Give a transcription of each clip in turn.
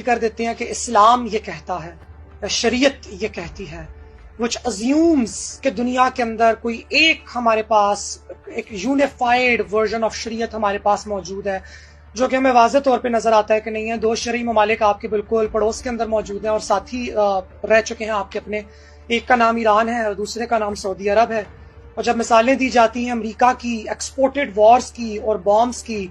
کر دیتے ہیں کہ اسلام یہ کہتا ہے یا شریعت یہ کہتی ہے، which assumes کہ دنیا کے اندر کوئی ایک ہمارے پاس ایک یونیفائڈ ورژن آف شریعت ہمارے پاس موجود ہے، جو کہ ہمیں واضح طور پہ نظر آتا ہے کہ نہیں ہے۔ دو شرعی ممالک آپ کے بالکل پڑوس کے اندر موجود ہیں اور ساتھ ہی رہ چکے ہیں آپ کے اپنے، ایک کا نام ایران ہے اور دوسرے کا نام سعودی عرب ہے۔ اور جب مثالیں دی جاتی ہیں امریکہ کی ایکسپورٹڈ وارز کی اور بامز کی،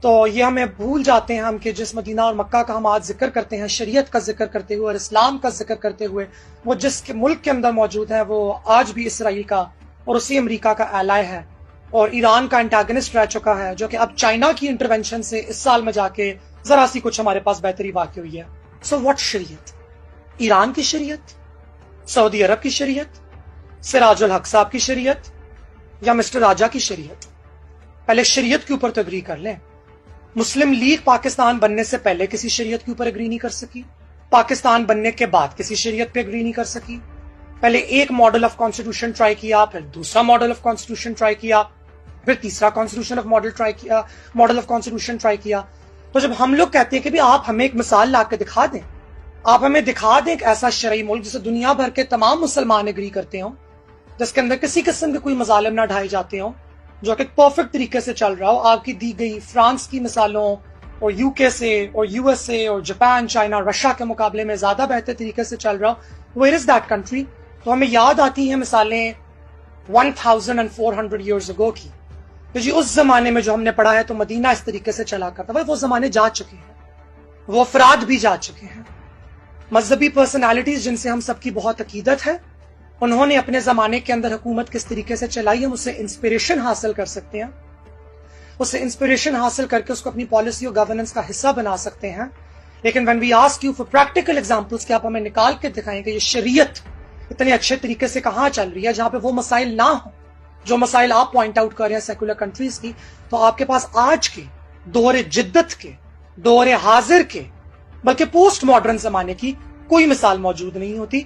تو یہ ہمیں بھول جاتے ہیں ہم کہ جس مدینہ اور مکہ کا ہم آج ذکر کرتے ہیں شریعت کا ذکر کرتے ہوئے اور اسلام کا ذکر کرتے ہوئے، وہ جس کے ملک کے اندر موجود ہے وہ آج بھی اسرائیل کا اور اسی امریکہ کا ایلائی ہے اور ایران کا انٹیگنسٹ رہ چکا ہے، جو کہ اب چائنا کی انٹرونشن سے اس سال میں جا کے ذرا سی کچھ ہمارے پاس بہتری واقع ہوئی ہے۔ سو واٹ شریعت؟ ایران کی شریعت، سعودی عرب کی شریعت، سراج الحق صاحب کی شریعت، یا مسٹر راجا کی شریعت؟ پہلے شریعت کے اوپر تو اگری کر لیں۔ مسلم لیگ پاکستان بننے سے پہلے کسی شریعت کے اوپر اگری نہیں کر سکی، پاکستان بننے کے بعد کسی شریعت پہ اگری نہیں کر سکی۔ پہلے ایک ماڈل آف کانسٹیٹیوشن ٹرائی کیا، پھر دوسرا ماڈل آف کانسٹیٹیوشن ٹرائی کیا، پھر تیسرا ماڈل آف کانسٹیٹیوشن ٹرائی کیا۔ تو جب ہم لوگ کہتے ہیں کہ بھی آپ ہمیں ایک مثال لا کے دکھا دیں، آپ ہمیں دکھا دیں ایک ایسا شرعی ملک جسے دنیا بھر کے تمام مسلمان اگری کرتے ہوں، جس کے اندر کسی قسم کے کوئی مظالم نہ ڈھائے جاتے ہوں، جو کہ پرفیکٹ طریقے سے چل رہا ہو، آپ کی دی گئی فرانس کی مثالوں اور یو کے سے اور یو ایس اے اور جاپان، چائنا، رشیا کے مقابلے میں زیادہ بہتر طریقے سے چل رہا ہو، ویئر از دیٹ کنٹری؟ تو ہمیں یاد آتی ہیں مثالیں 1400 ایئرز اگو کی، کہ جی اس زمانے میں جو ہم نے پڑھا ہے تو مدینہ اس طریقے سے چلا کرتا ہے۔ وہ زمانے جا چکے ہیں، وہ افراد بھی جا چکے ہیں، مذہبی پرسنالٹیز جن سے ہم سب کی بہت عقیدت ہے، انہوں نے اپنے زمانے کے اندر حکومت کس طریقے سے چلائی، ہم اس سے انسپریشن حاصل کر سکتے ہیں، اس سے انسپریشن حاصل کر کے اس کو اپنی پالیسی اور گورننس کا حصہ بنا سکتے ہیں۔ لیکن when we ask you for practical examples کہ آپ ہمیں نکال کے دکھائیں کہ یہ شریعت اتنے اچھے طریقے سے کہاں چل رہی ہے جہاں پہ وہ مسائل نہ ہوں جو مسائل آپ پوائنٹ آؤٹ کر رہے ہیں سیکولر کنٹریز کی، تو آپ کے پاس آج کے دور جدت کے، دور حاضر کے، بلکہ پوسٹ ماڈرن زمانے کی کوئی مثال موجود نہیں ہوتی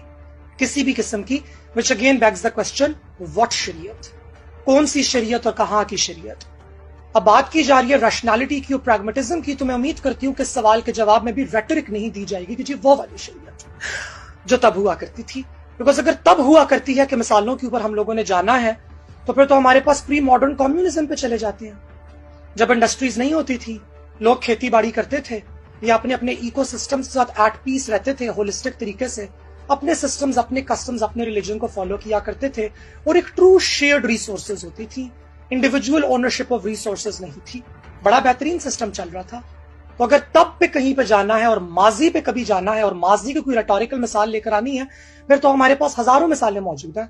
کسی بھی قسم کی، which again begs the question what شریعت؟ کون سی شریعت اور کہاں کی شریعت؟ اب بات کی جا رہی ہے ریشنالٹی کی اور پریگمیٹزم کی، تو میں امید کرتی ہوں کہ اس سوال کے جواب میں بھی ریٹرک نہیں دی جائے گی کہ جی وہ والی شریعت جو تب ہوا کرتی تھی، بیکاز اگر تب ہوا کرتی ہے کہ مثالوں کے اوپر ہم لوگوں نے جانا ہے تو پھر تو ہمارے پاس پری ماڈرن کمیونزم پہ چلے جاتے ہیں، جب انڈسٹریز نہیں ہوتی تھی، لوگ کھیتی باڑی کرتے تھے یا اپنے اپنے ایکو سسٹم کے ساتھ ایٹ پیس رہتے تھے، ہولسٹک طریقے سے اپنے سسٹمز، اپنے کسٹمز، اپنے ریلیجن کو فالو کیا کرتے تھے، اور ایک ٹرو شیئرڈ ریسورسز ہوتی تھی، انڈیویجول اونرشپ آف ریسورسز نہیں تھی، بڑا بہترین سسٹم چل رہا تھا۔ تو اگر تب پہ کہیں پہ جانا ہے اور ماضی پہ کبھی جانا ہے اور ماضی کی کوئی ریٹوریکل مثال لے کر آنی ہے، پھر تو ہمارے پاس ہزاروں مثالیں موجود ہیں،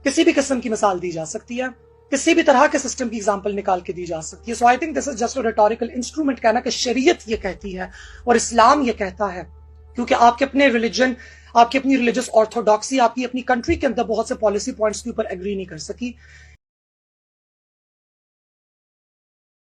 کسی بھی قسم کی مثال دی جا سکتی ہے، کسی بھی طرح کے سسٹم کی اگزامپل نکال کے دی جا سکتی ہے۔ So I think this is just a rhetorical instrument کہنا کہ شریعت یہ کہتی ہے اور اسلام یہ کہتا ہے، کیونکہ آپ کے اپنے ریلیجن، آپ کی اپنی ریلیجس آرتھوڈاکسی، آپ کی اپنی کنٹری کے اندر بہت سے پالیسی پوائنٹس کے اوپر ایگری نہیں کر سکی۔